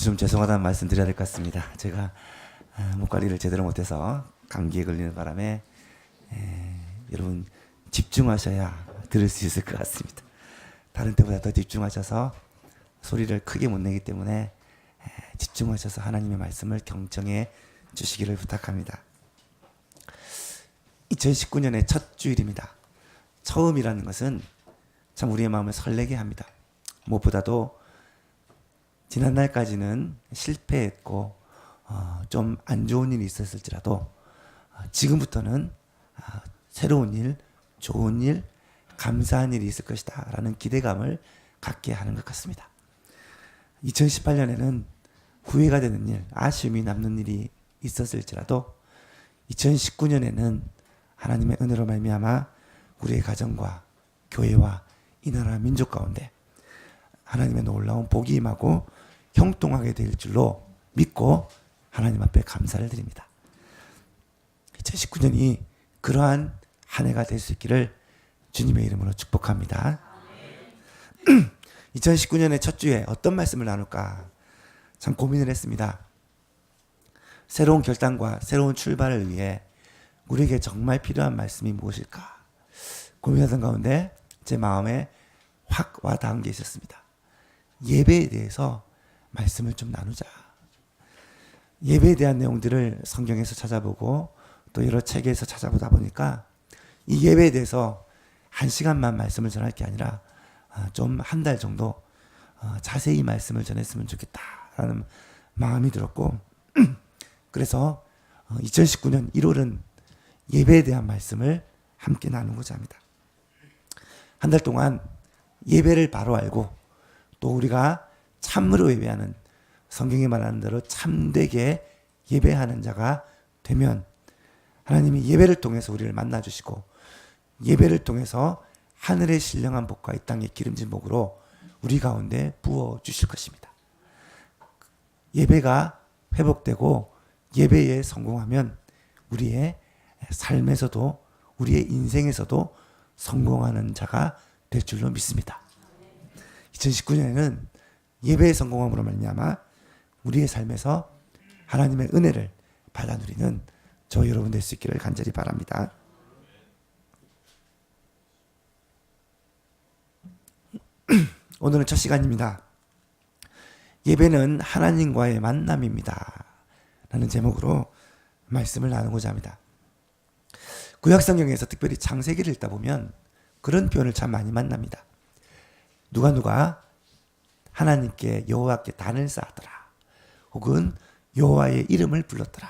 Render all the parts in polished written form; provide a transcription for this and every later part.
좀 죄송하다는 말씀 드려야 될 것 같습니다. 제가 목 관리를 제대로 못해서 감기에 걸리는 바람에 여러분 집중하셔야 들을 수 있을 것 같습니다. 다른 때보다 더 집중하셔서 소리를 크게 못 내기 때문에 집중하셔서 하나님의 말씀을 경청해 주시기를 부탁합니다. 2019년의 첫 주일입니다. 처음이라는 것은 참 우리의 마음을 설레게 합니다. 무엇보다도 지난날까지는 실패했고 좀 안 좋은 일이 있었을지라도 지금부터는 새로운 일, 좋은 일, 감사한 일이 있을 것이다 라는 기대감을 갖게 하는 것 같습니다. 2018년에는 후회가 되는 일, 아쉬움이 남는 일이 있었을지라도 2019년에는 하나님의 은혜로 말미암아 우리의 가정과 교회와 이 나라 민족 가운데 하나님의 놀라운 복이 임하고 형통하게 될 줄로 믿고 하나님 앞에 감사를 드립니다. 2019년이 그러한 한 해가 될 수 있기를 주님의 이름으로 축복합니다. 2019년의 첫 주에 어떤 말씀을 나눌까 참 고민을 했습니다. 새로운 결단과 새로운 출발을 위해 우리에게 정말 필요한 말씀이 무엇일까 고민하던 가운데 제 마음에 확 와닿은 게 있었습니다. 예배에 대해서 말씀을 좀 나누자. 예배에 대한 내용들을 성경에서 찾아보고 또 여러 책에서 찾아보다 보니까 이 예배에 대해서 1시간만 말씀을 전할 게 아니라 좀 한 달 정도 자세히 말씀을 전했으면 좋겠다라는 마음이 들었고 그래서 2019년 1월은 예배에 대한 말씀을 함께 나누고자 합니다. 한 달 동안 예배를 바로 알고 또 우리가 참으로 예배하는 성경이 말하는 대로 참되게 예배하는 자가 되면 하나님이 예배를 통해서 우리를 만나주시고 예배를 통해서 하늘의 신령한 복과 이 땅의 기름진 복으로 우리 가운데 부어주실 것입니다. 예배가 회복되고 예배에 성공하면 우리의 삶에서도 우리의 인생에서도 성공하는 자가 될 줄로 믿습니다. 2019년에는 예배의 성공함으로 말미암아 우리의 삶에서 하나님의 은혜를 받아 누리는 저 여러분 될 수 있기를 간절히 바랍니다. 오늘은 첫 시간입니다. 예배는 하나님과의 만남입니다 라는 제목으로 말씀을 나누고자 합니다. 구약성경에서 특별히 창세기를 읽다 보면 그런 표현을 참 많이 만납니다. 누가 하나님께 여호와께 단을 쌓았더라 혹은 여호와의 이름을 불렀더라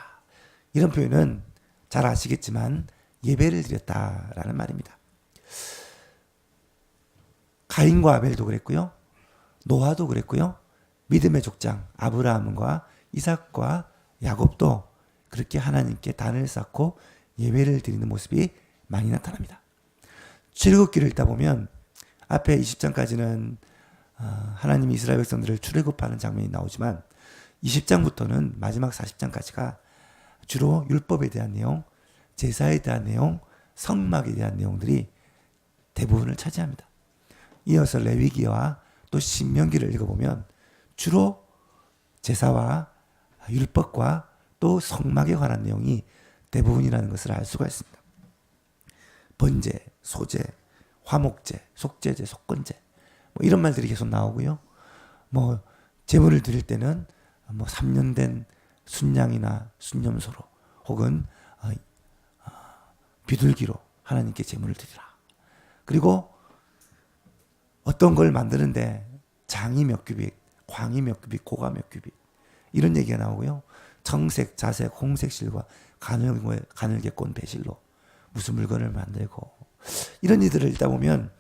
이런 표현은 잘 아시겠지만 예배를 드렸다라는 말입니다. 가인과 아벨도 그랬고요. 노아도 그랬고요. 믿음의 족장 아브라함과 이삭과 야곱도 그렇게 하나님께 단을 쌓고 예배를 드리는 모습이 많이 나타납니다. 출애굽기를 읽다 보면 앞에 20장까지는 하나님이 이스라엘 백성들을 출애굽하는 장면이 나오지만 20장부터는 마지막 40장까지가 주로 율법에 대한 내용, 제사에 대한 내용, 성막에 대한 내용들이 대부분을 차지합니다. 이어서 레위기와 또 신명기를 읽어보면 주로 제사와 율법과 또 성막에 관한 내용이 대부분이라는 것을 알 수가 있습니다. 번제, 소제, 화목제, 속제제, 속건제 뭐 이런 말들이 계속 나오고요. 뭐 제물을 드릴 때는 뭐 3년 된 순양이나 순염소로 혹은 비둘기로 하나님께 제물을 드리라. 그리고 어떤 걸 만드는데 장이 몇 규빗, 광이 몇 규빗, 고가 몇 규빗 이런 얘기가 나오고요. 청색, 자색, 홍색 실과 가늘게 꼰 배실로 무슨 물건을 만들고 이런 일들을 읽다 보면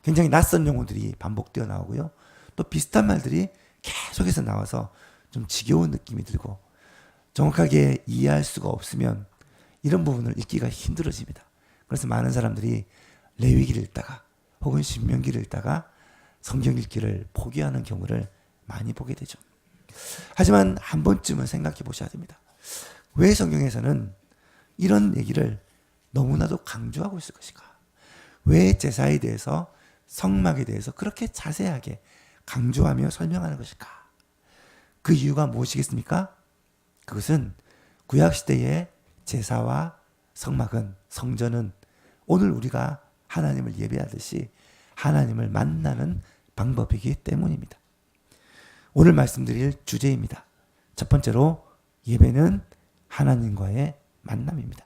굉장히 낯선 용어들이 반복되어 나오고요. 또 비슷한 말들이 계속해서 나와서 좀 지겨운 느낌이 들고 정확하게 이해할 수가 없으면 이런 부분을 읽기가 힘들어집니다. 그래서 많은 사람들이 레위기를 읽다가 혹은 신명기를 읽다가 성경 읽기를 포기하는 경우를 많이 보게 되죠. 하지만 한 번쯤은 생각해 보셔야 됩니다. 왜 성경에서는 이런 얘기를 너무나도 강조하고 있을 것인가? 왜 제사에 대해서 성막에 대해서 그렇게 자세하게 강조하며 설명하는 것일까? 그 이유가 무엇이겠습니까? 그것은 구약시대의 제사와 성막은, 성전은 오늘 우리가 하나님을 예배하듯이 하나님을 만나는 방법이기 때문입니다. 오늘 말씀드릴 주제입니다. 첫 번째로 예배는 하나님과의 만남입니다.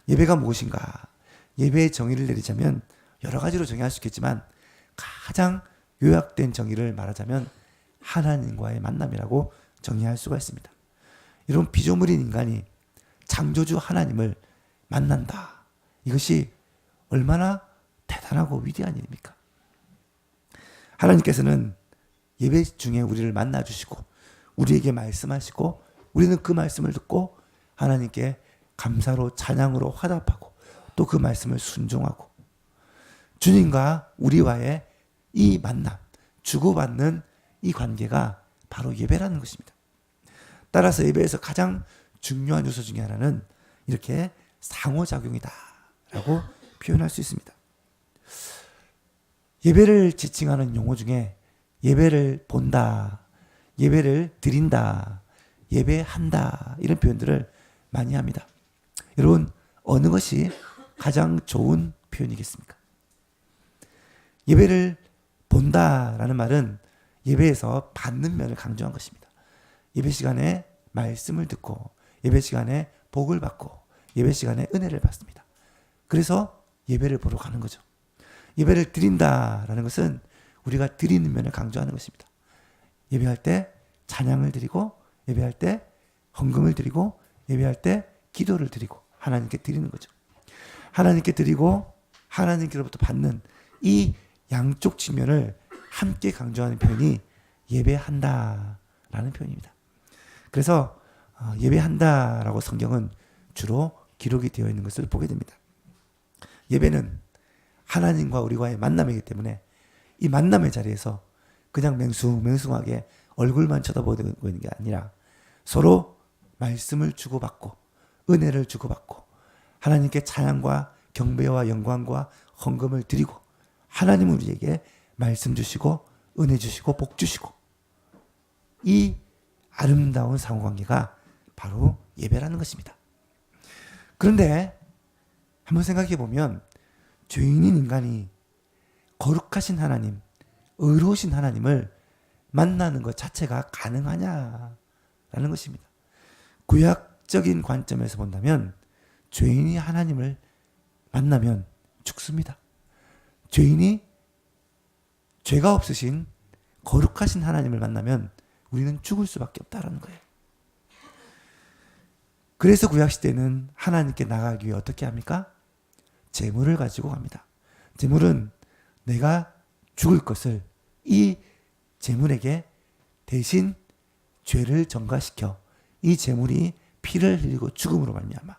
예배가 무엇인가? 예배의 정의를 내리자면 여러 가지로 정의할 수 있겠지만 가장 요약된 정의를 말하자면 하나님과의 만남이라고 정의할 수가 있습니다. 이런 피조물인 인간이 창조주 하나님을 만난다. 이것이 얼마나 대단하고 위대한 일입니까? 하나님께서는 예배 중에 우리를 만나주시고 우리에게 말씀하시고 우리는 그 말씀을 듣고 하나님께 감사로 찬양으로 화답하고 또 그 말씀을 순종하고 주님과 우리와의 이 만남, 주고받는 이 관계가 바로 예배라는 것입니다. 따라서 예배에서 가장 중요한 요소 중에 하나는 이렇게 상호작용이다라고 표현할 수 있습니다. 예배를 지칭하는 용어 중에 예배를 본다, 예배를 드린다, 예배한다 이런 표현들을 많이 합니다. 여러분 어느 것이 가장 좋은 표현이겠습니까? 예배를 본다라는 말은 예배에서 받는 면을 강조한 것입니다. 예배 시간에 말씀을 듣고 예배 시간에 복을 받고 예배 시간에 은혜를 받습니다. 그래서 예배를 보러 가는 거죠. 예배를 드린다라는 것은 우리가 드리는 면을 강조하는 것입니다. 예배할 때 찬양을 드리고 예배할 때 헌금을 드리고 예배할 때 기도를 드리고 하나님께 드리는 거죠. 하나님께 드리고 하나님께로부터 받는 이 양쪽 측면을 함께 강조하는 표현이 예배한다라는 표현입니다. 그래서 예배한다라고 성경은 주로 기록이 되어 있는 것을 보게 됩니다. 예배는 하나님과 우리와의 만남이기 때문에 이 만남의 자리에서 그냥 맹숭맹숭하게 얼굴만 쳐다보고 있는 게 아니라 서로 말씀을 주고받고 은혜를 주고받고 하나님께 찬양과 경배와 영광과 헌금을 드리고 하나님은 우리에게 말씀 주시고 은혜 주시고 복 주시고 이 아름다운 상호관계가 바로 예배라는 것입니다. 그런데 한번 생각해 보면 죄인인 인간이 거룩하신 하나님, 의로우신 하나님을 만나는 것 자체가 가능하냐라는 것입니다. 구약적인 관점에서 본다면 죄인이 하나님을 만나면 죽습니다. 죄인이 죄가 없으신 거룩하신 하나님을 만나면 우리는 죽을 수밖에 없다는 거예요. 그래서 구약시대는 하나님께 나가기 위해 어떻게 합니까? 제물을 가지고 갑니다. 제물은 내가 죽을 것을 이 제물에게 대신 죄를 전가시켜 이 제물이 피를 흘리고 죽음으로 말미암아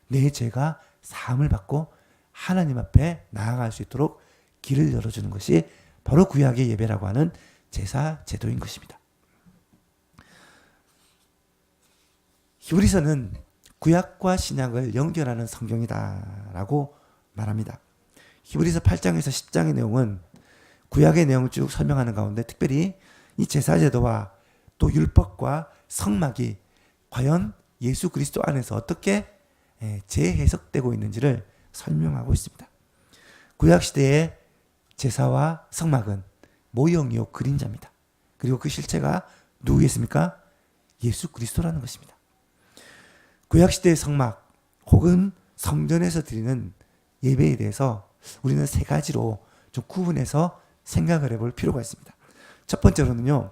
내 죄가 사함을 받고 하나님 앞에 나아갈 수 있도록 길을 열어주는 것이 바로 구약의 예배라고 하는 제사 제도인 것입니다. 히브리서는 구약과 신약을 연결하는 성경이다라고 말합니다. 히브리서 8장에서 10장의 내용은 구약의 내용을 쭉 설명하는 가운데 특별히 이 제사 제도와 또 율법과 성막이 과연 예수 그리스도 안에서 어떻게 재해석되고 있는지를 설명하고 있습니다. 구약시대의 제사와 성막은 모형이요 그림자입니다. 그리고 그 실체가 누구겠습니까? 예수 그리스도라는 것입니다. 구약시대의 성막 혹은 성전에서 드리는 예배에 대해서 우리는 세 가지로 좀 구분해서 생각을 해볼 필요가 있습니다. 첫 번째로는요,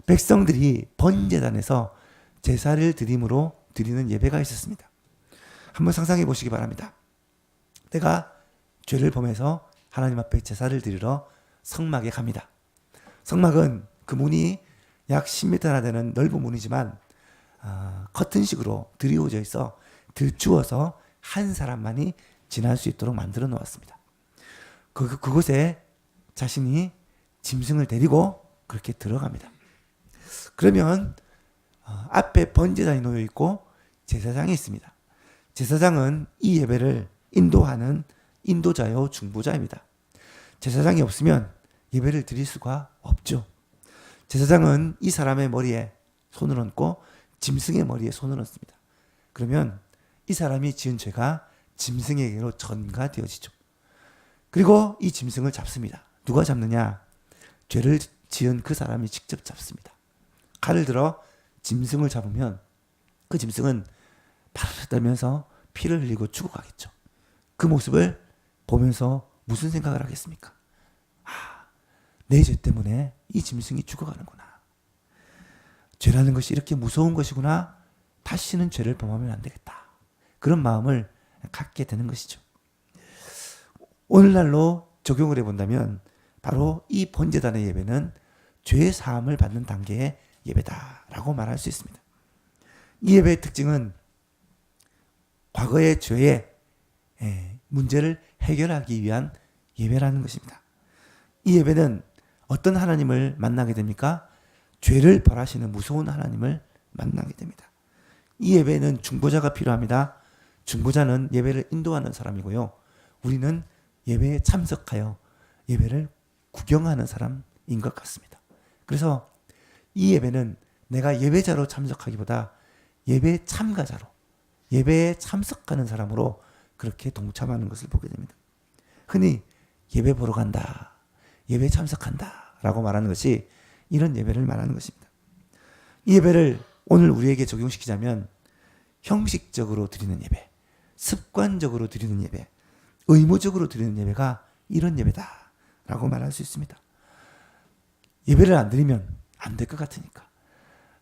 백성들이 번제단에서 제사를 드림으로 드리는 예배가 있었습니다. 한번 상상해 보시기 바랍니다. 내가 죄를 범해서 하나님 앞에 제사를 드리러 성막에 갑니다. 성막은 그 문이 약 10m나 되는 넓은 문이지만 커튼식으로 드리워져 있어 들추어서 한 사람만이 지날 수 있도록 만들어 놓았습니다. 그곳에 자신이 짐승을 데리고 그렇게 들어갑니다. 그러면 앞에 번제단이 놓여 있고 제사장이 있습니다. 제사장은 이 예배를 인도하는 인도자요 중보자입니다. 제사장이 없으면 예배를 드릴 수가 없죠. 제사장은 이 사람의 머리에 손을 얹고 짐승의 머리에 손을 얹습니다. 그러면 이 사람이 지은 죄가 짐승에게로 전가되어지죠. 그리고 이 짐승을 잡습니다. 누가 잡느냐? 죄를 지은 그 사람이 직접 잡습니다. 칼을 들어 짐승을 잡으면 그 짐승은 파르르 떨면서 피를 흘리고 죽어가겠죠. 그 모습을 보면서 무슨 생각을 하겠습니까? 내 죄 때문에 이 짐승이 죽어가는구나. 죄라는 것이 이렇게 무서운 것이구나. 다시는 죄를 범하면 안 되겠다. 그런 마음을 갖게 되는 것이죠. 오늘날로 적용을 해본다면 바로 이 번제단의 예배는 죄 사함을 받는 단계의 예배다라고 말할 수 있습니다. 이 예배의 특징은 과거의 죄의 문제를 해결하기 위한 예배라는 것입니다. 이 예배는 어떤 하나님을 만나게 됩니까? 죄를 벌하시는 무서운 하나님을 만나게 됩니다. 이 예배는 중보자가 필요합니다. 중보자는 예배를 인도하는 사람이고요. 우리는 예배에 참석하여 예배를 구경하는 사람인 것 같습니다. 그래서 이 예배는 내가 예배자로 참석하기보다 예배 참가자로, 예배에 참석하는 사람으로 그렇게 동참하는 것을 보게 됩니다. 흔히 예배 보러 간다, 예배 참석한다 라고 말하는 것이 이런 예배를 말하는 것입니다. 이 예배를 오늘 우리에게 적용시키자면 형식적으로 드리는 예배, 습관적으로 드리는 예배, 의무적으로 드리는 예배가 이런 예배다 라고 말할 수 있습니다. 예배를 안 드리면 안 될 것 같으니까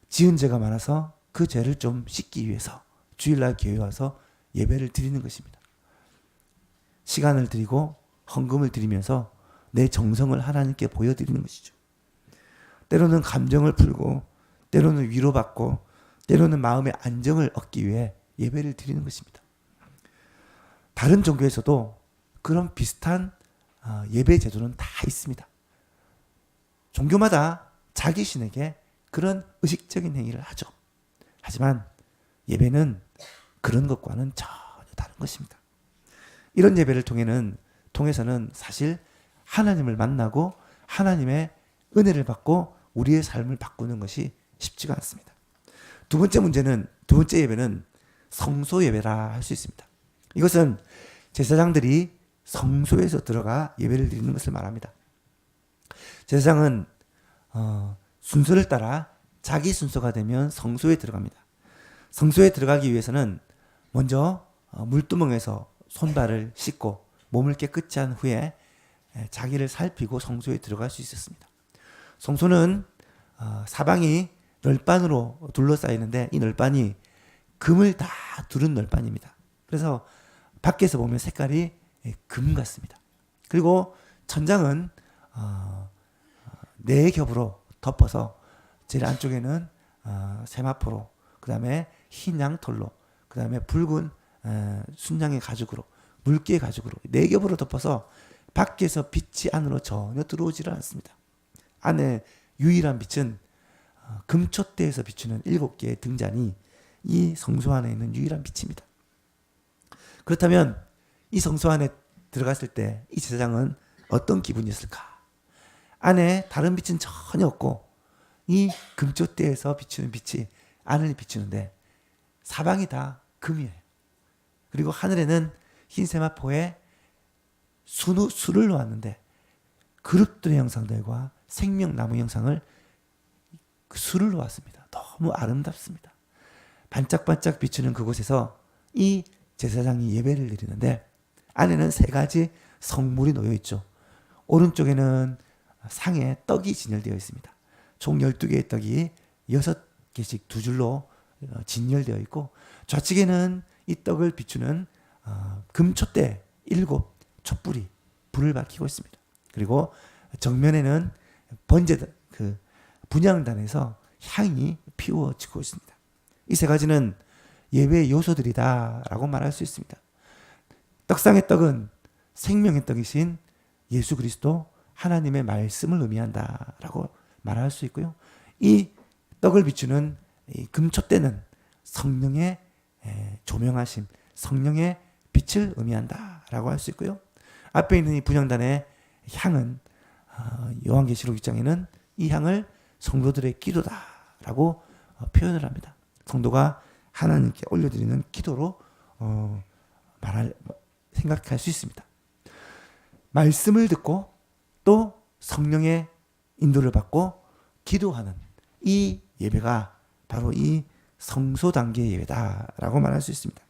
지은 죄가 많아서 그 죄를 좀 씻기 위해서 주일날 교회에 와서 예배를 드리는 것입니다. 시간을 드리고 헌금을 드리면서 내 정성을 하나님께 보여드리는 것이죠. 때로는 감정을 풀고 때로는 위로받고 때로는 마음의 안정을 얻기 위해 예배를 드리는 것입니다. 다른 종교에서도 그런 비슷한 예배 제도는 다 있습니다. 종교마다 자기 신에게 그런 의식적인 행위를 하죠. 하지만 예배는 그런 것과는 전혀 다른 것입니다. 이런 예배를 통해서는 사실 하나님을 만나고 하나님의 은혜를 받고 우리의 삶을 바꾸는 것이 쉽지가 않습니다. 두 번째 예배는 성소 예배라 할 수 있습니다. 이것은 제사장들이 성소에서 들어가 예배를 드리는 것을 말합니다. 제사장은 순서를 따라 자기 순서가 되면 성소에 들어갑니다. 성소에 들어가기 위해서는 먼저 물두멍에서 손발을 씻고 몸을 깨끗이 한 후에 자기를 살피고 성소에 들어갈 수 있었습니다. 성소는 사방이 널빤으로 둘러싸이는데 이 널빤이 금을 다 두른 널빤입니다. 그래서 밖에서 보면 색깔이 금 같습니다. 그리고 천장은 네 겹으로 덮어서 제일 안쪽에는 세마포로, 그 다음에 흰 양털로, 그 다음에 붉은 순양의 가죽으로, 물기의 가죽으로 네 겹으로 덮어서 밖에서 빛이 안으로 전혀 들어오지를 않습니다. 안에 유일한 빛은 금촛대에서 비추는 7개의 등잔이 이 성소 안에 있는 유일한 빛입니다. 그렇다면 이 성소 안에 들어갔을 때 이 제사장은 어떤 기분이었을까? 안에 다른 빛은 전혀 없고 이 금촛대에서 비추는 빛이 안을 비추는데 사방이 다 금이에요. 그리고 하늘에는 흰 세마포에 술을 놓았는데 그룹들의 형상들과 생명나무 형상을 그 술을 놓았습니다. 너무 아름답습니다. 반짝반짝 비추는 그곳에서 이 제사장이 예배를 드리는데 안에는 3가지 성물이 놓여 있죠. 오른쪽에는 상에 떡이 진열되어 있습니다. 총 12개의 떡이 6개씩 2줄로 진열되어 있고 좌측에는 이 떡을 비추는 금촛대 7 촛불이 불을 밝히고 있습니다. 그리고 정면에는 분향단에서 향이 피워지고 있습니다. 이 3가지는 예배의 요소들이다라고 말할 수 있습니다. 떡상의 떡은 생명의 떡이신 예수 그리스도 하나님의 말씀을 의미한다라고 말할 수 있고요. 이 떡을 비추는 이 금촛대는 성령의 조명하심, 성령의 빛을 의미한다라고 할 수 있고요. 앞에 있는 이 분향단의 향은 요한계시록 6장에는 이 향을 성도들의 기도다라고 표현을 합니다. 성도가 하나님께 올려드리는 기도로 생각할 수 있습니다. 말씀을 듣고 또 성령의 인도를 받고 기도하는 이 예배가 바로 이 성소 단계의 예배다라고 말할 수 있습니다.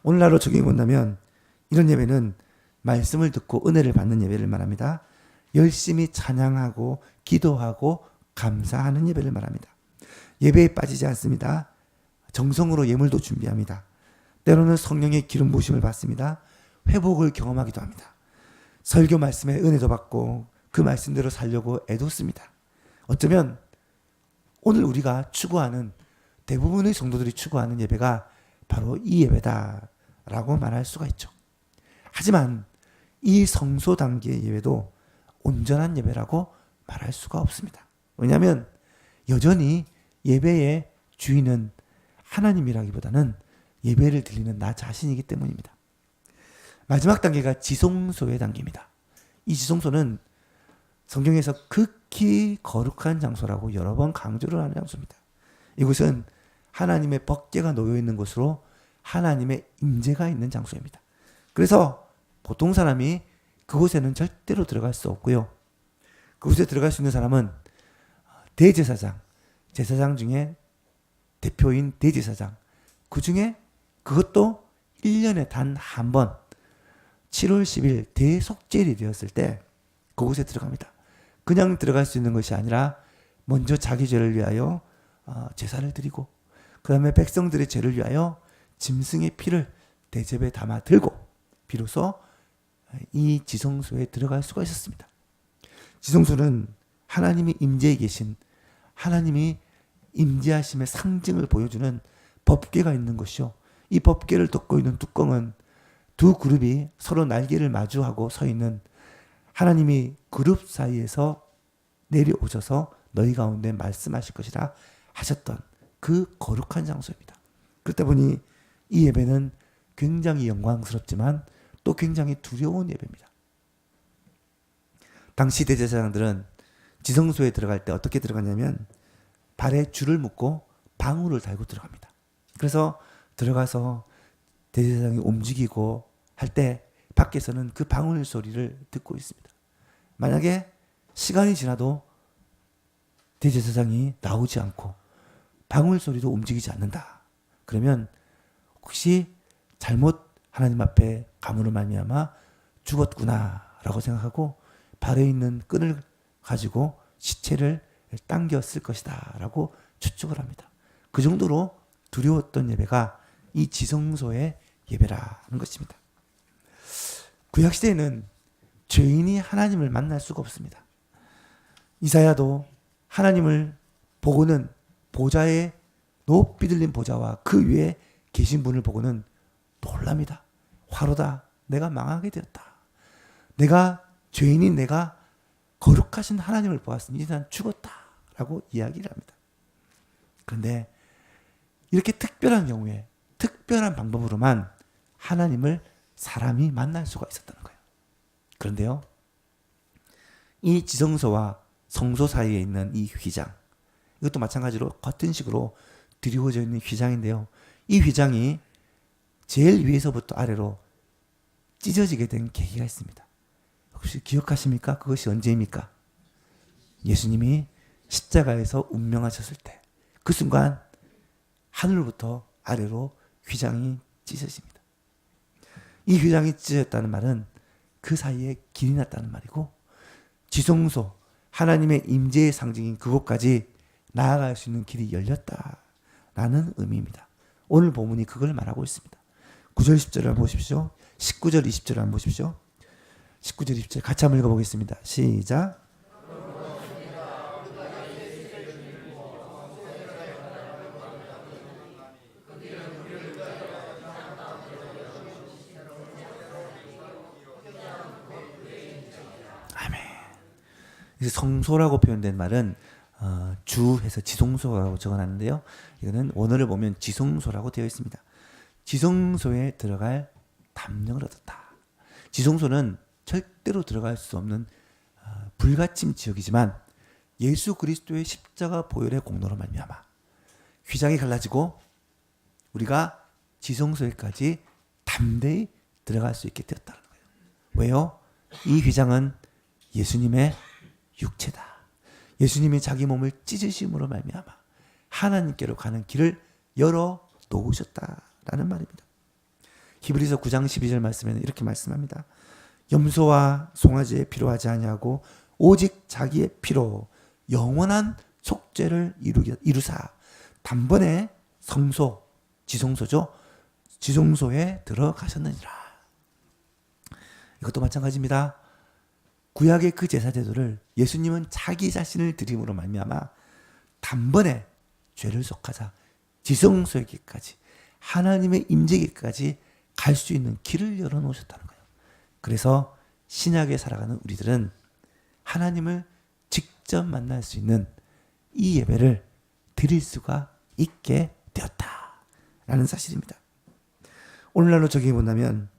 오늘날로 적용해 본다면 이런 예배는 말씀을 듣고 은혜를 받는 예배를 말합니다. 열심히 찬양하고 기도하고 감사하는 예배를 말합니다. 예배에 빠지지 않습니다. 정성으로 예물도 준비합니다. 때로는 성령의 기름 부으심을 받습니다. 회복을 경험하기도 합니다. 설교 말씀에 은혜도 받고 그 말씀대로 살려고 애도 씁니다. 어쩌면 오늘 우리가 추구하는 대부분의 성도들이 추구하는 예배가 바로 이 예배다라고 말할 수가 있죠. 하지만 이 성소 단계의 예배도 온전한 예배라고 말할 수가 없습니다. 왜냐하면 여전히 예배의 주인은 하나님이라기보다는 예배를 드리는 나 자신이기 때문입니다. 마지막 단계가 지성소의 단계입니다. 이 지성소는 성경에서 극히 거룩한 장소라고 여러 번 강조를 하는 장소입니다. 이곳은 하나님의 법궤가 놓여 있는 곳으로 하나님의 임재가 있는 장소입니다. 그래서 보통 사람이 그곳에는 절대로 들어갈 수 없고요. 그곳에 들어갈 수 있는 사람은 대제사장, 제사장 중에 대표인 대제사장, 그 중에 그것도 1년에 단 한 번 7월 10일 대속죄일이 되었을 때 그곳에 들어갑니다. 그냥 들어갈 수 있는 것이 아니라 먼저 자기 죄를 위하여 제사를 드리고 그 다음에 백성들의 죄를 위하여 짐승의 피를 대접에 담아 들고 비로소 이 지성소에 들어갈 수가 있었습니다. 지성소는 하나님이 임재해 계신 하나님이 임재하심의 상징을 보여주는 법궤가 있는 것이요. 이 법궤를 덮고 있는 뚜껑은 두 그룹이 서로 날개를 마주하고 서 있는 하나님이 그룹 사이에서 내려오셔서 너희 가운데 말씀하실 것이라 하셨던 그 거룩한 장소입니다. 그렇다 보니 이 예배는 굉장히 영광스럽지만 또 굉장히 두려운 예배입니다. 당시 대제사장들은 지성소에 들어갈 때 어떻게 들어갔냐면 발에 줄을 묶고 방울을 달고 들어갑니다. 그래서 들어가서 대제사장이 움직이고 할 때 밖에서는 그 방울 소리를 듣고 있습니다. 만약에 시간이 지나도 대제사장이 나오지 않고 방울 소리도 움직이지 않는다. 그러면 혹시 잘못 하나님 앞에 가문을 말미암아 죽었구나라고 생각하고 발에 있는 끈을 가지고 시체를 당겼을 것이다라고 추측을 합니다. 그 정도로 두려웠던 예배가 이 지성소의 예배라는 것입니다. 구약시대에는 죄인이 하나님을 만날 수가 없습니다. 이사야도 하나님을 보고는 보좌에 높이 들린 보좌와 그 위에 계신 분을 보고는 놀랍니다. 화로다. 내가 망하게 되었다. 내가 죄인인 내가 거룩하신 하나님을 보았으니 이제 난 죽었다. 라고 이야기를 합니다. 그런데 이렇게 특별한 경우에 특별한 방법으로만 하나님을 사람이 만날 수가 있었다는 거예요. 그런데요, 이 지성소와 성소 사이에 있는 이 휘장, 이것도 마찬가지로 같은 식으로 드리워져 있는 휘장인데요. 이 휘장이 제일 위에서부터 아래로 찢어지게 된 계기가 있습니다. 혹시 기억하십니까? 그것이 언제입니까? 예수님이 십자가에서 운명하셨을 때, 그 순간 하늘부터 아래로 휘장이 찢어집니다. 이 휘장이 찢어졌다는 말은 그 사이에 길이 났다는 말이고, 지성소, 하나님의 임재의 상징인 그곳까지 나아갈 수 있는 길이 열렸다라는 의미입니다. 오늘 본문이 그걸 말하고 있습니다. 9절 10절을 한번 보십시오. 19절 20절을 한번 보십시오. 19절 20절 같이 한번 읽어보겠습니다. 시작. 아멘. 성소라고 표현된 말은 주해서 지성소라고 적어놨는데요. 이거는 원어를 보면 지성소라고 되어 있습니다. 지성소에 들어갈 담력을 얻었다. 지성소는 절대로 들어갈 수 없는 불가침 지역이지만 예수 그리스도의 십자가 보혈의 공로로 말미암아 휘장이 갈라지고 우리가 지성소에까지 담대히 들어갈 수 있게 되었다는 거예요. 왜요? 이 휘장은 예수님의 육체다. 예수님이 자기 몸을 찢으심으로 말미암아 하나님께로 가는 길을 열어 놓으셨다라는 말입니다. 히브리서 9장 12절 말씀에는 이렇게 말씀합니다. 염소와 송아지의 피로 하지 아니하고 오직 자기의 피로 영원한 속죄를 이루사 단번에 성소, 지성소죠. 지성소에 들어가셨느니라. 이것도 마찬가지입니다. 구약의 그 제사제도를 예수님은 자기 자신을 드림으로 말미암아 단번에 죄를 속하자 지성소에게까지 하나님의 임재에게까지 갈 수 있는 길을 열어놓으셨다는 거예요. 그래서 신약에 살아가는 우리들은 하나님을 직접 만날 수 있는 이 예배를 드릴 수가 있게 되었다라는 사실입니다. 오늘날로 적용해 본다면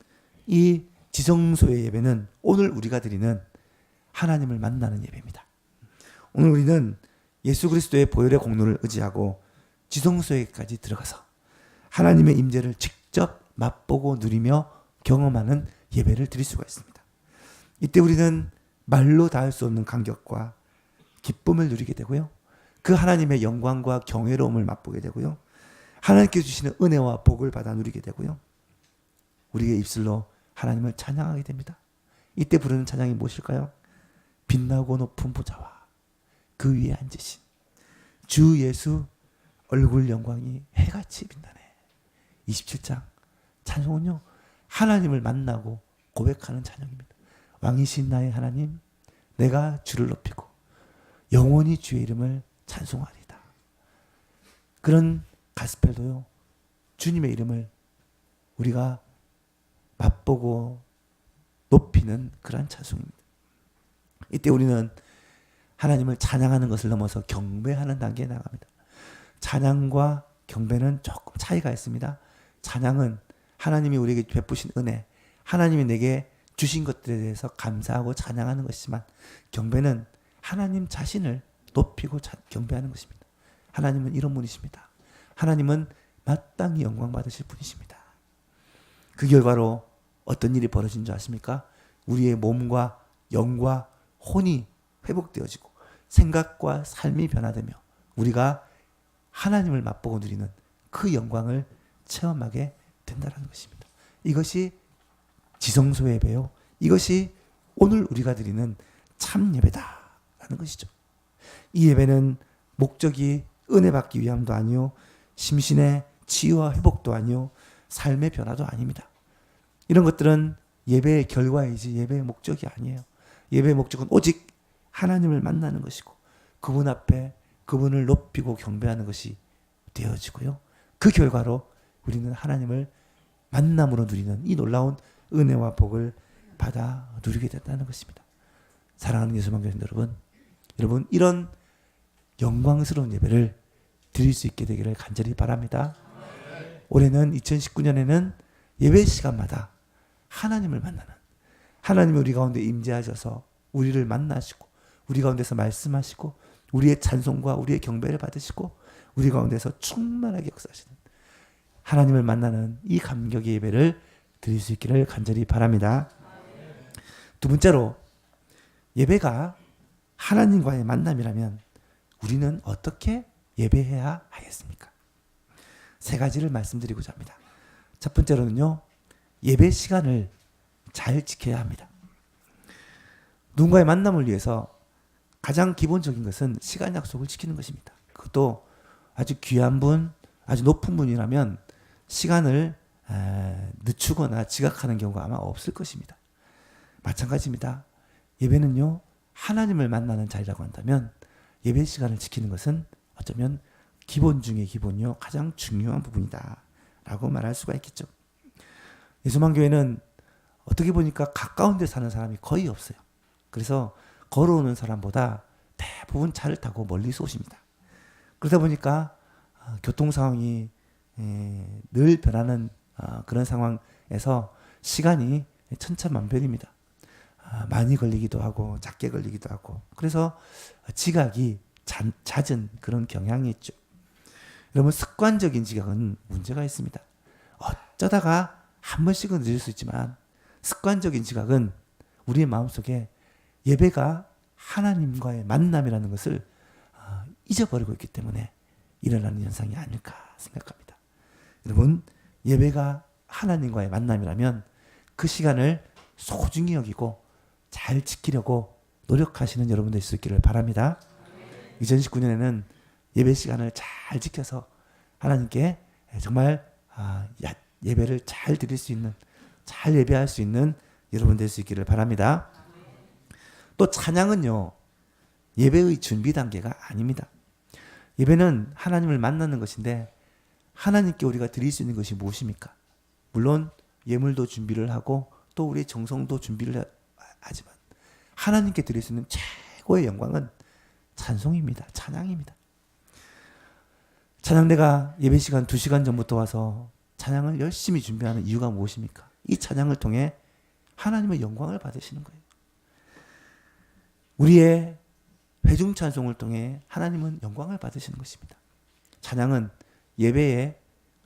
이 지성소의 예배는 오늘 우리가 드리는 하나님을 만나는 예배입니다. 오늘 우리는 예수 그리스도의 보혈의 공로를 의지하고 지성소에까지 들어가서 하나님의 임재를 직접 맛보고 누리며 경험하는 예배를 드릴 수가 있습니다. 이때 우리는 말로 닿을 수 없는 감격과 기쁨을 누리게 되고요. 그 하나님의 영광과 경외로움을 맛보게 되고요. 하나님께 주시는 은혜와 복을 받아 누리게 되고요. 우리의 입술로 하나님을 찬양하게 됩니다. 이때 부르는 찬양이 무엇일까요? 빛나고 높은 보좌와 그 위에 앉으신 주 예수 얼굴 영광이 해같이 빛나네. 27장 찬송은요, 하나님을 만나고 고백하는 찬양입니다. 왕이신 나의 하나님, 내가 주를 높이고 영원히 주의 이름을 찬송하리다. 그런 가스펠도요, 주님의 이름을 우리가 맛보고 높이는 그러한 찬송입니다. 이때 우리는 하나님을 찬양하는 것을 넘어서 경배하는 단계에 나갑니다. 찬양과 경배는 조금 차이가 있습니다. 찬양은 하나님이 우리에게 베푸신 은혜, 하나님이 내게 주신 것들에 대해서 감사하고 찬양하는 것이지만, 경배는 하나님 자신을 높이고 경배하는 것입니다. 하나님은 이런 분이십니다. 하나님은 마땅히 영광 받으실 분이십니다. 그 결과로 어떤 일이 벌어진 줄 아십니까? 우리의 몸과 영과 혼이 회복되어지고 생각과 삶이 변화되며 우리가 하나님을 맛보고 누리는 그 영광을 체험하게 된다는 것입니다. 이것이 지성소 예배요. 이것이 오늘 우리가 드리는 참 예배다라는 것이죠. 이 예배는 목적이 은혜 받기 위함도 아니요, 심신의 치유와 회복도 아니요, 삶의 변화도 아닙니다. 이런 것들은 예배의 결과이지 예배의 목적이 아니에요. 예배의 목적은 오직 하나님을 만나는 것이고 그분 앞에 그분을 높이고 경배하는 것이 되어지고요. 그 결과로 우리는 하나님을 만남으로 누리는 이 놀라운 은혜와 복을 받아 누리게 된다는 것입니다. 사랑하는 예수만교회 여러분 이런 영광스러운 예배를 드릴 수 있게 되기를 간절히 바랍니다. 올해는 2019년에는 예배 시간마다 하나님을 만나는, 하나님이 우리 가운데 임재하셔서 우리를 만나시고 우리 가운데서 말씀하시고 우리의 찬송과 우리의 경배를 받으시고 우리 가운데서 충만하게 역사하시는 하나님을 만나는 이 감격의 예배를 드릴 수 있기를 간절히 바랍니다. 두 번째로, 예배가 하나님과의 만남이라면 우리는 어떻게 예배해야 하겠습니까? 세 가지를 말씀드리고자 합니다. 첫 번째로는요, 예배 시간을 잘 지켜야 합니다. 누군가의 만남을 위해서 가장 기본적인 것은 시간 약속을 지키는 것입니다. 그것도 아주 귀한 분, 아주 높은 분이라면 시간을 늦추거나 지각하는 경우가 아마 없을 것입니다. 마찬가지입니다. 예배는요, 하나님을 만나는 자리라고 한다면 예배 시간을 지키는 것은 어쩌면 기본 중의 기본이요, 가장 중요한 부분이다 라고 말할 수가 있겠죠. 예수만교회는 어떻게 보니까 가까운 데 사는 사람이 거의 없어요. 그래서 걸어오는 사람보다 대부분 차를 타고 멀리서 오십니다. 그러다 보니까 교통 상황이 늘 변하는 그런 상황에서 시간이 천차만별입니다. 많이 걸리기도 하고 작게 걸리기도 하고 그래서 지각이 잦은 그런 경향이 있죠. 여러분 습관적인 지각은 문제가 있습니다. 어쩌다가 한 번씩은 늦을 수 있지만 습관적인 지각은 우리의 마음속에 예배가 하나님과의 만남이라는 것을 잊어버리고 있기 때문에 일어나는 현상이 아닐까 생각합니다. 여러분 예배가 하나님과의 만남이라면 그 시간을 소중히 여기고 잘 지키려고 노력하시는 여러분 될 수 있기를 바랍니다. 2019년에는 예배 시간을 잘 지켜서 하나님께 정말 예배를 잘 드릴 수 있는, 잘 예배할 수 있는 여러분 될 수 있기를 바랍니다. 또 찬양은요, 예배의 준비 단계가 아닙니다. 예배는 하나님을 만나는 것인데 하나님께 우리가 드릴 수 있는 것이 무엇입니까? 물론 예물도 준비를 하고 또 우리의 정성도 준비를 하지만 하나님께 드릴 수 있는 최고의 영광은 찬송입니다. 찬양입니다. 찬양대가 예배 시간 2시간 전부터 와서 찬양을 열심히 준비하는 이유가 무엇입니까? 이 찬양을 통해 하나님의 영광을 받으시는 거예요. 우리의 회중 찬송을 통해 하나님은 영광을 받으시는 것입니다. 찬양은 예배의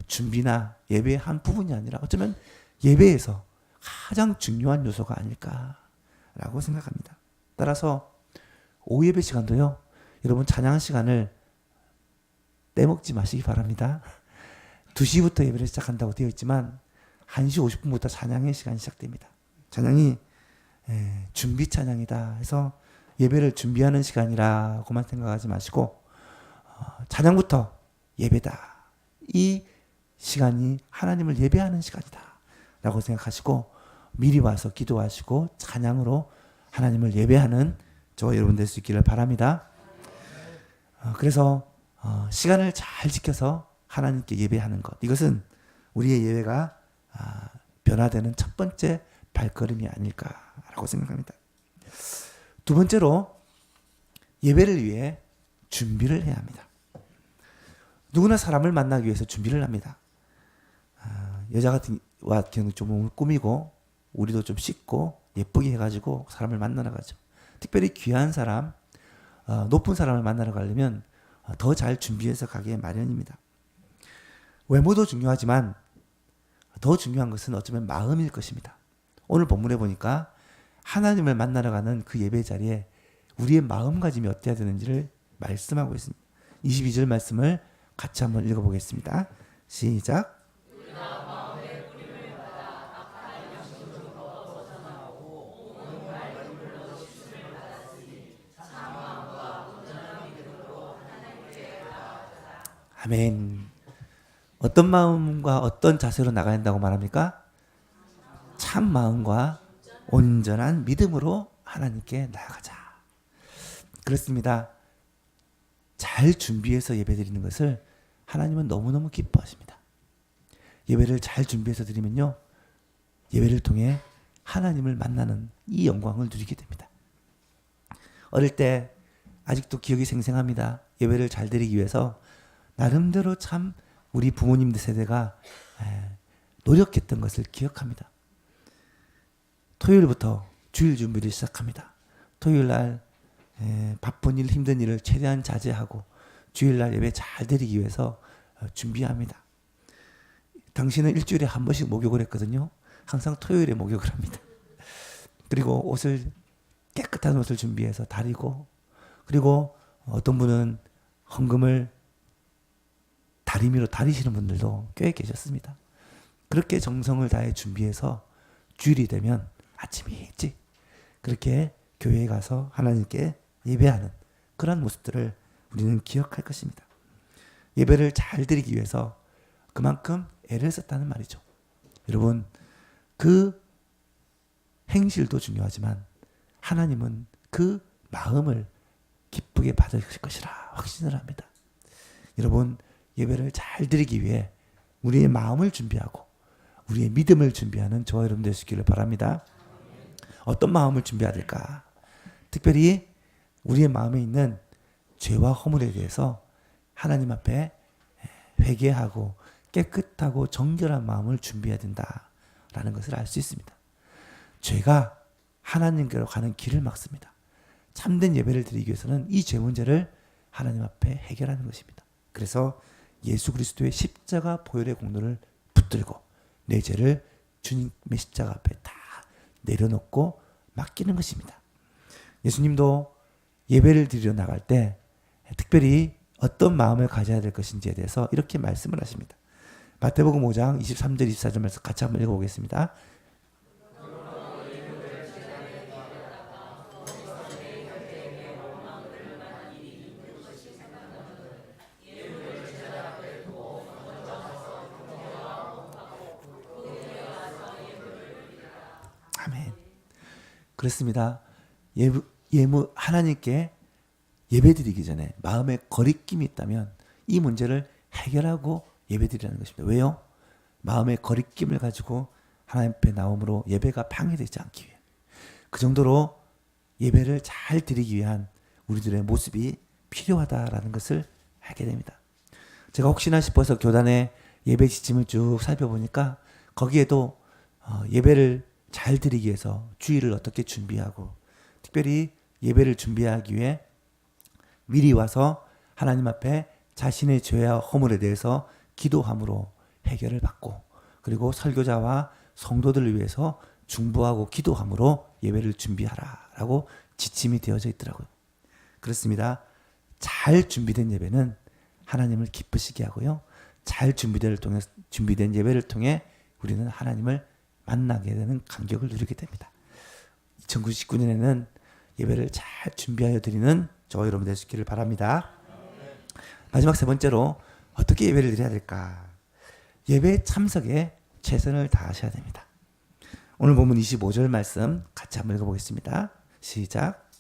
준비나 예배의 한 부분이 아니라 어쩌면 예배에서 가장 중요한 요소가 아닐까라고 생각합니다. 따라서 오후 예배 시간도요, 여러분 찬양 시간을 떼먹지 마시기 바랍니다. 2시부터 예배를 시작한다고 되어 있지만 1시 50분부터 찬양의 시간이 시작됩니다. 찬양이 준비 찬양이다 해서 예배를 준비하는 시간이라고만 생각하지 마시고 찬양부터 예배다. 이 시간이 하나님을 예배하는 시간이다 라고 생각하시고 미리 와서 기도하시고 찬양으로 하나님을 예배하는 저와 여러분 될 수 있기를 바랍니다. 그래서 시간을 잘 지켜서 하나님께 예배하는 것, 이것은 우리의 예배가 변화되는 첫 번째 발걸음이 아닐까라고 생각합니다. 두 번째로 예배를 위해 준비를 해야 합니다. 누구나 사람을 만나기 위해서 준비를 합니다. 여자 같은 경우는 좀 몸을 꾸미고 우리도 좀 씻고 예쁘게 해가지고 사람을 만나러 가죠. 특별히 귀한 사람, 높은 사람을 만나러 가려면 더 잘 준비해서 가기에 마련입니다. 외모도 중요하지만 더 중요한 것은 어쩌면 마음일 것입니다. 오늘 본문에 보니까 하나님을 만나러 가는 그 예배 자리에 우리의 마음가짐이 어때야 되는지를 말씀하고 있습니다. 22절 말씀을 같이 한번 읽어보겠습니다. 시작. 아멘. 어떤 마음과 어떤 자세로 나가야 한다고 말합니까? 참 마음과 온전한 믿음으로 하나님께 나아가자. 그렇습니다. 잘 준비해서 예배드리는 것을 하나님은 너무너무 기뻐하십니다. 예배를 잘 준비해서 드리면요, 예배를 통해 하나님을 만나는 이 영광을 누리게 됩니다. 어릴 때 아직도 기억이 생생합니다. 예배를 잘 드리기 위해서 나름대로 참 우리 부모님들 세대가 노력했던 것을 기억합니다. 토요일부터 주일 준비를 시작합니다. 토요일 날 바쁜 일, 힘든 일을 최대한 자제하고 주일 날 예배 잘 드리기 위해서 준비합니다. 당신은 일주일에 한 번씩 목욕을 했거든요. 항상 토요일에 목욕을 합니다. 그리고 옷을 깨끗한 옷을 준비해서 다리고, 그리고 어떤 분은 헌금을 다리미로 다리시는 분들도 꽤 계셨습니다. 그렇게 정성을 다해 준비해서 주일이 되면 아침 일찍 그렇게 교회에 가서 하나님께 예배하는 그런 모습들을 우리는 기억할 것입니다. 예배를 잘 드리기 위해서 그만큼 애를 썼다는 말이죠. 여러분, 그 행실도 중요하지만 하나님은 그 마음을 기쁘게 받으실 것이라 확신을 합니다. 여러분, 예배를 잘 드리기 위해 우리의 마음을 준비하고 우리의 믿음을 준비하는 저와 여러분 되시기를 바랍니다. 어떤 마음을 준비해야 될까? 특별히 우리의 마음에 있는 죄와 허물에 대해서 하나님 앞에 회개하고 깨끗하고 정결한 마음을 준비해야 된다라는 것을 알 수 있습니다. 죄가 하나님께로 가는 길을 막습니다. 참된 예배를 드리기 위해서는 이 죄 문제를 하나님 앞에 해결하는 것입니다. 그래서 예수 그리스도의 십자가 보혈의 공로를 붙들고 내 죄를 주님의 십자가 앞에 다 내려놓고 맡기는 것입니다. 예수님도 예배를 드리러 나갈 때 특별히 어떤 마음을 가져야 될 것인지에 대해서 이렇게 말씀을 하십니다. 마태복음 5장 23절 24절 말씀 같이 한번 읽어보겠습니다. 아멘. 그렇습니다. 하나님께 예배드리기 전에 마음에 거리낌이 있다면 이 문제를 해결하고 예배드리라는 것입니다. 왜요? 마음의 거리낌을 가지고 하나님 앞에 나옴으로 예배가 방해되지 않기 위해. 그 정도로 예배를 잘 드리기 위한 우리들의 모습이 필요하다라는 것을 알게 됩니다. 제가 혹시나 싶어서 교단의 예배 지침을 쭉 살펴보니까 거기에도 예배를 잘 드리기 위해서 주일을 어떻게 준비하고 특별히 예배를 준비하기 위해 미리 와서 하나님 앞에 자신의 죄와 허물에 대해서 기도함으로 해결을 받고 그리고 설교자와 성도들을 위해서 중보하고 기도함으로 예배를 준비하라라고 지침이 되어져 있더라고요. 그렇습니다. 잘 준비된 예배는 하나님을 기쁘시게 하고요. 잘 준비된 예배를 통해 우리는 하나님을 만나게 되는 감격을 누리게 됩니다. 2019년에는 예배를 잘 준비하여 드리는 저와 여러분 될 수 있기를 바랍니다. 마지막 세 번째로 어떻게 예배를 드려야 될까? 예배 참석에 최선을 다하셔야 됩니다. 오늘 본문 25절 말씀 같이 한번 읽어보겠습니다. 시작.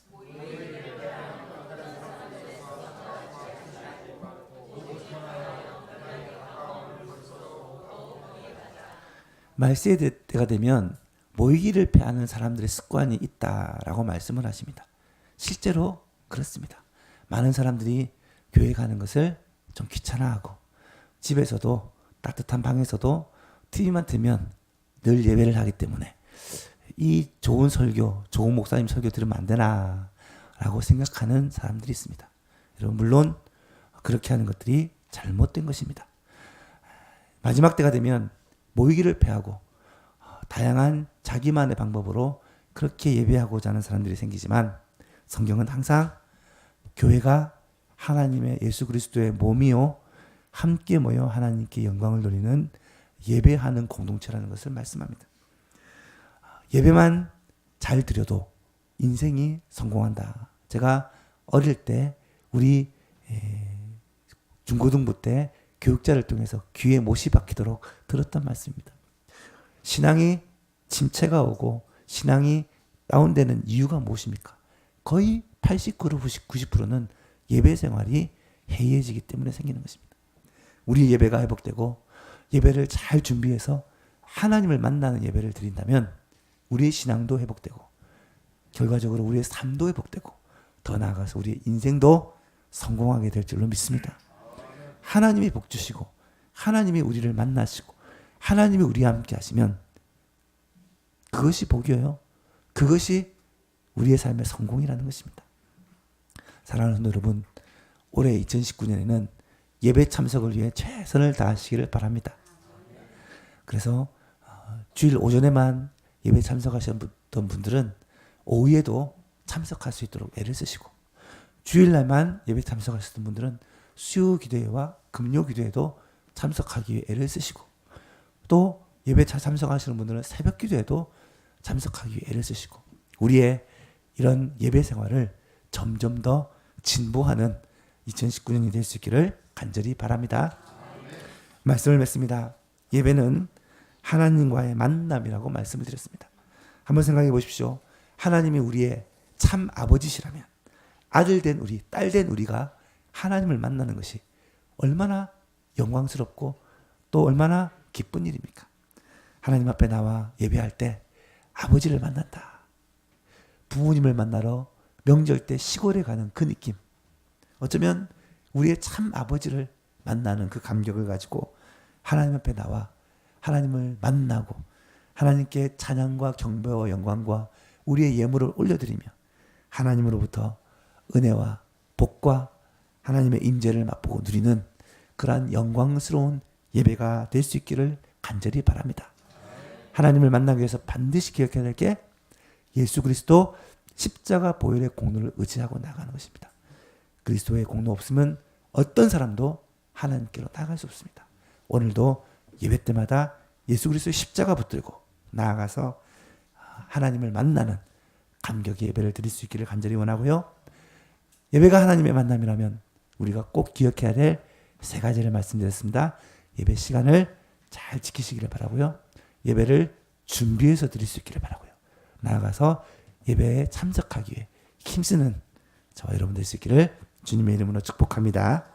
말세의 때가 되면 모이기를 패하는 사람들의 습관이 있다라고 말씀을 하십니다. 실제로 그렇습니다. 많은 사람들이 교회 가는 것을 좀 귀찮아하고 집에서도 따뜻한 방에서도 TV만 틀면 늘 예배를 하기 때문에 이 좋은 설교, 좋은 목사님 설교 들으면 안 되나 라고 생각하는 사람들이 있습니다. 여러분 물론 그렇게 하는 것들이 잘못된 것입니다. 마지막 때가 되면 모이기를 패하고 다양한 자기만의 방법으로 그렇게 예배하고자 하는 사람들이 생기지만 성경은 항상 교회가 하나님의 예수 그리스도의 몸이요 함께 모여 하나님께 영광을 돌리는 예배하는 공동체라는 것을 말씀합니다. 예배만 잘 드려도 인생이 성공한다. 제가 어릴 때 우리 중고등부 때 교육자를 통해서 귀에 못이 박히도록 들었던 말씀입니다. 신앙이 침체가 오고 신앙이 다운되는 이유가 무엇입니까? 거의 89, 90%는 예배 생활이 해이해지기 때문에 생기는 것입니다. 우리 예배가 회복되고 예배를 잘 준비해서 하나님을 만나는 예배를 드린다면 우리의 신앙도 회복되고 결과적으로 우리의 삶도 회복되고 더 나아가서 우리의 인생도 성공하게 될 줄로 믿습니다. 하나님이 복 주시고 하나님이 우리를 만나시고 하나님이 우리와 함께 하시면 그것이 복이에요. 그것이 우리의 삶의 성공이라는 것입니다. 사랑하는 성도 여러분, 올해 2019년에는 예배 참석을 위해 최선을 다하시기를 바랍니다. 그래서 주일 오전에만 예배 참석하셨던 분들은 오후에도 참석할 수 있도록 애를 쓰시고 주일날만 예배 참석하셨던 분들은 수요 기도회와 금요 기도회도 참석하기 위해 애를 쓰시고 또 예배 참석하시는 분들은 새벽 기도회도 참석하기 위해 애를 쓰시고 우리의 이런 예배 생활을 점점 더 진보하는 2019년이 될 수 있기를 간절히 바랍니다. 말씀을 맺습니다. 예배는 하나님과의 만남이라고 말씀을 드렸습니다. 한번 생각해 보십시오. 하나님이 우리의 참 아버지시라면 아들 된 우리, 딸 된 우리가 하나님을 만나는 것이 얼마나 영광스럽고 또 얼마나 기쁜 일입니까? 하나님 앞에 나와 예배할 때 아버지를 만난다. 부모님을 만나러 명절 때 시골에 가는 그 느낌. 어쩌면 우리의 참 아버지를 만나는 그 감격을 가지고 하나님 앞에 나와 하나님을 만나고 하나님께 찬양과 경배와 영광과 우리의 예물을 올려드리며 하나님으로부터 은혜와 복과 하나님의 임재를 맛보고 누리는 그러한 영광스러운 예배가 될 수 있기를 간절히 바랍니다. 하나님을 만나기 위해서 반드시 기억해야 될 게 예수 그리스도 십자가 보혈의 공로를 의지하고 나가는 것입니다. 그리스도의 공로 없으면 어떤 사람도 하나님께로 나아갈 수 없습니다. 오늘도 예배 때마다 예수 그리스도의 십자가 붙들고 나아가서 하나님을 만나는 감격의 예배를 드릴 수 있기를 간절히 원하고요. 예배가 하나님의 만남이라면 우리가 꼭 기억해야 될 세 가지를 말씀드렸습니다. 예배 시간을 잘 지키시기를 바라고요. 예배를 준비해서 드릴 수 있기를 바라고요. 나아가서 예배에 참석하기 위해 힘쓰는 저와 여러분 될 수 있기를 주님의 이름으로 축복합니다.